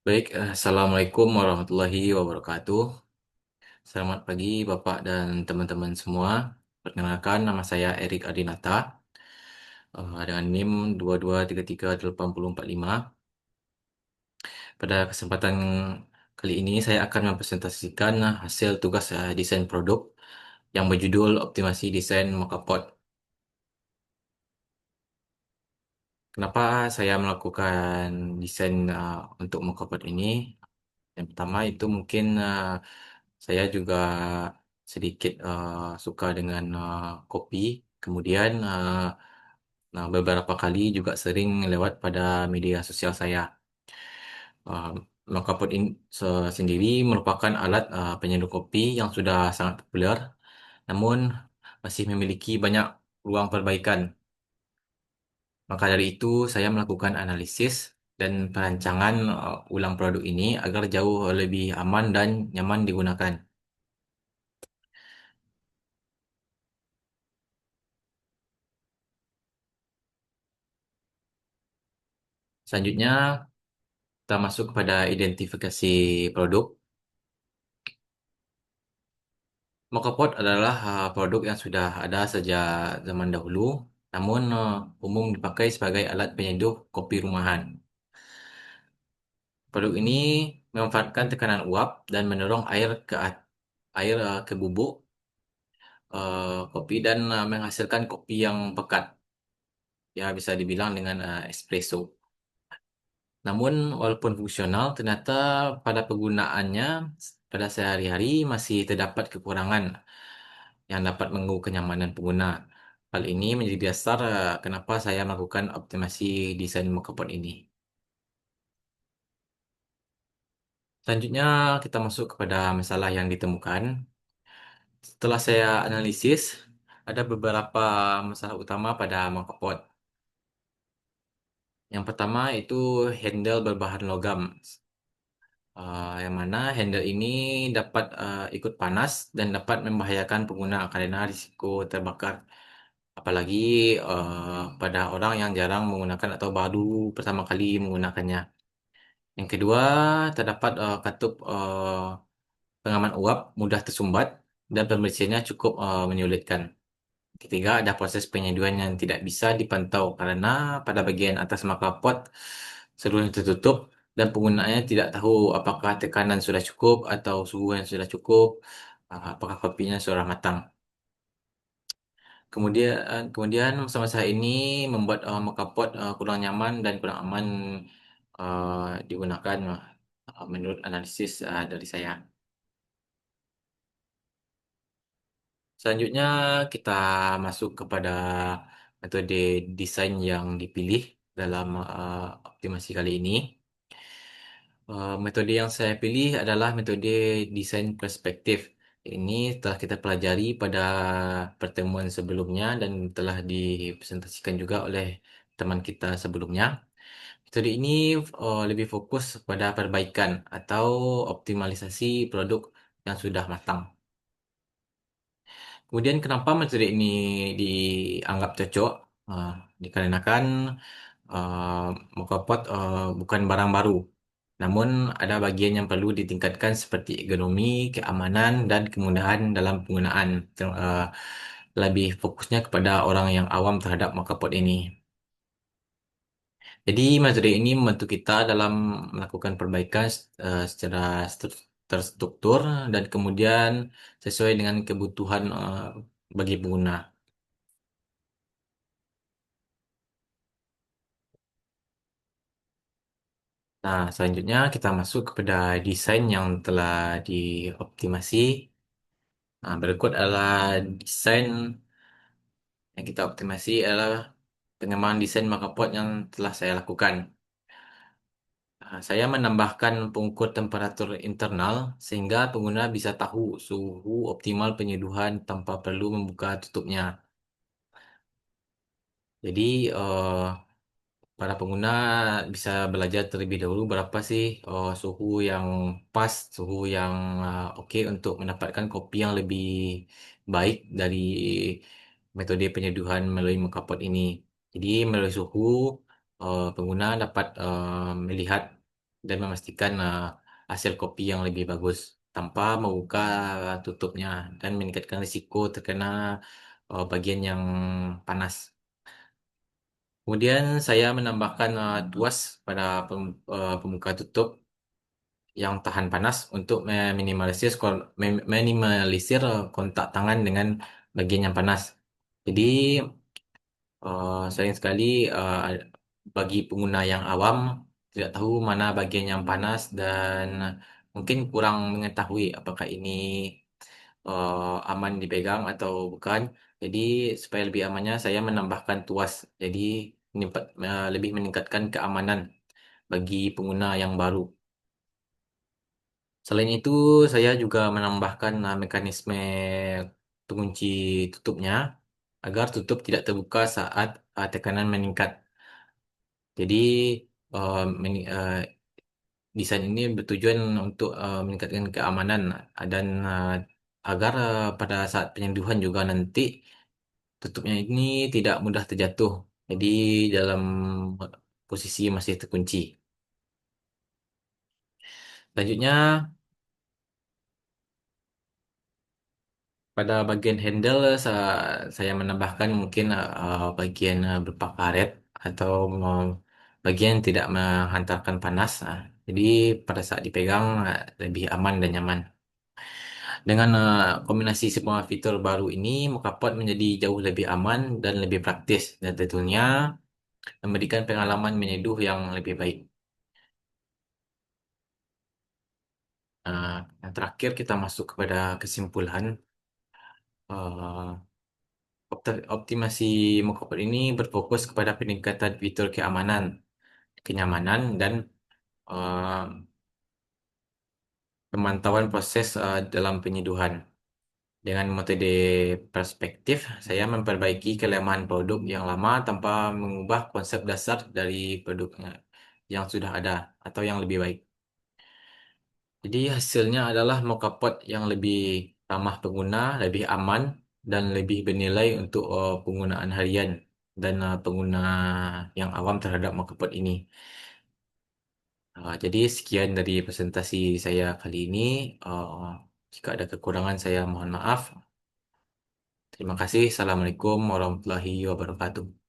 Baik, Assalamualaikum warahmatullahi wabarakatuh. Selamat pagi Bapak dan teman-teman semua. Perkenalkan, nama saya Erik Adinata, dengan NIM 22338045. Pada kesempatan kali ini, saya akan mempresentasikan hasil tugas desain produk yang berjudul Optimasi Desain Mokapot. Kenapa saya melakukan desain untuk Mokapot ini? Yang pertama itu mungkin saya juga sedikit suka dengan kopi. Kemudian beberapa kali juga sering lewat pada media sosial saya. Uh, Mangkapot ini sendiri merupakan alat penyeduh kopi yang sudah sangat populer, namun masih memiliki banyak ruang perbaikan. Maka dari itu, saya melakukan analisis dan perancangan ulang produk ini agar jauh lebih aman dan nyaman digunakan. Selanjutnya, kita masuk kepada identifikasi produk. Mokapot adalah produk yang sudah ada sejak zaman dahulu, namun umum dipakai sebagai alat penyeduh kopi rumahan. Produk ini memanfaatkan tekanan uap dan mendorong air ke bubuk kopi dan menghasilkan kopi yang pekat, ya bisa dibilang dengan espresso. Namun, walaupun fungsional, ternyata pada penggunaannya pada sehari-hari masih terdapat kekurangan yang dapat mengganggu kenyamanan pengguna. Hal ini menjadi dasar kenapa saya melakukan optimasi desain mockup ini. Selanjutnya, kita masuk kepada masalah yang ditemukan. Setelah saya analisis, ada beberapa masalah utama pada mockup. Yang pertama itu handle berbahan logam. Yang mana handle ini dapat ikut panas dan dapat membahayakan pengguna karena risiko terbakar. Apalagi pada orang yang jarang menggunakan atau baru pertama kali menggunakannya. Yang kedua, terdapat katup pengaman uap mudah tersumbat dan pembersihannya cukup menyulitkan. Ketiga, ada proses penyeduhan yang tidak bisa dipantau karena pada bagian atas maka pot seluruhnya tertutup dan penggunaannya tidak tahu apakah tekanan sudah cukup atau suhu yang sudah cukup, apakah kopinya sudah matang. Kemudian masa-masa ini membuat mockup kurang nyaman dan kurang aman digunakan menurut analisis dari saya. Selanjutnya kita masuk kepada metode desain yang dipilih dalam optimasi kali ini. Metode yang saya pilih adalah metode desain perspektif. Ini telah kita pelajari pada pertemuan sebelumnya dan telah dipresentasikan juga oleh teman kita sebelumnya. Metode ini lebih fokus pada perbaikan atau optimalisasi produk yang sudah matang. Kemudian kenapa metode ini dianggap cocok? Uh, Dikarenakan uh, Mokopot bukan barang baru. Namun ada bagian yang perlu ditingkatkan seperti ergonomi, keamanan, dan kemudahan dalam penggunaan. Lebih fokusnya kepada orang yang awam terhadap Mokopot ini. Jadi metode ini membantu kita dalam melakukan perbaikan secara terstruktur dan kemudian sesuai dengan kebutuhan bagi pengguna. Nah, selanjutnya kita masuk kepada desain yang telah dioptimasi. Nah, berikut adalah desain yang kita optimasi adalah pengembangan desain markup yang telah saya lakukan. Saya menambahkan pengukur temperatur internal sehingga pengguna bisa tahu suhu optimal penyeduhan tanpa perlu membuka tutupnya. Jadi, para pengguna bisa belajar terlebih dahulu berapa sih suhu yang pas, suhu yang oke untuk mendapatkan kopi yang lebih baik dari metode penyeduhan melalui mengkapot ini. Jadi melalui suhu pengguna dapat melihat dan memastikan hasil kopi yang lebih bagus tanpa membuka tutupnya dan meningkatkan risiko terkena bagian yang panas. Kemudian saya menambahkan tuas pada pembuka tutup yang tahan panas untuk minimalisir kontak tangan dengan bagian yang panas. Jadi sering sekali bagi pengguna yang awam tidak tahu mana bagian yang panas dan mungkin kurang mengetahui apakah ini aman dipegang atau bukan. Jadi supaya lebih amannya saya menambahkan tuas. Jadi lebih meningkatkan keamanan bagi pengguna yang baru. Selain itu, saya juga menambahkan mekanisme pengunci tutupnya agar tutup tidak terbuka saat tekanan meningkat. Jadi, eh, meni- eh, desain ini bertujuan untuk meningkatkan keamanan dan agar pada saat penyeduhan juga nanti tutupnya ini tidak mudah terjatuh. Jadi, dalam posisi masih terkunci. Selanjutnya, pada bagian handle saya menambahkan mungkin bagian berupa karet atau bagian yang tidak menghantarkan panas. Jadi pada saat dipegang lebih aman dan nyaman. Dengan kombinasi semua fitur baru ini, Mocapod menjadi jauh lebih aman dan lebih praktis dan tentunya memberikan pengalaman menyeduh yang lebih baik. Yang terakhir kita masuk kepada kesimpulan. Uh, Optimasi Mockup ini berfokus kepada peningkatan fitur keamanan, kenyamanan, dan uh, pemantauan proses dalam penyeduhan. Dengan metode perspektif, saya memperbaiki kelemahan produk yang lama tanpa mengubah konsep dasar dari produknya yang sudah ada atau yang lebih baik. Jadi hasilnya adalah mockup yang lebih ramah pengguna, lebih aman, dan lebih bernilai untuk penggunaan harian dan pengguna yang awam terhadap mockup ini. Jadi sekian dari presentasi saya kali ini. Uh, Jika ada kekurangan saya mohon maaf. Terima kasih. Assalamualaikum warahmatullahi wabarakatuh.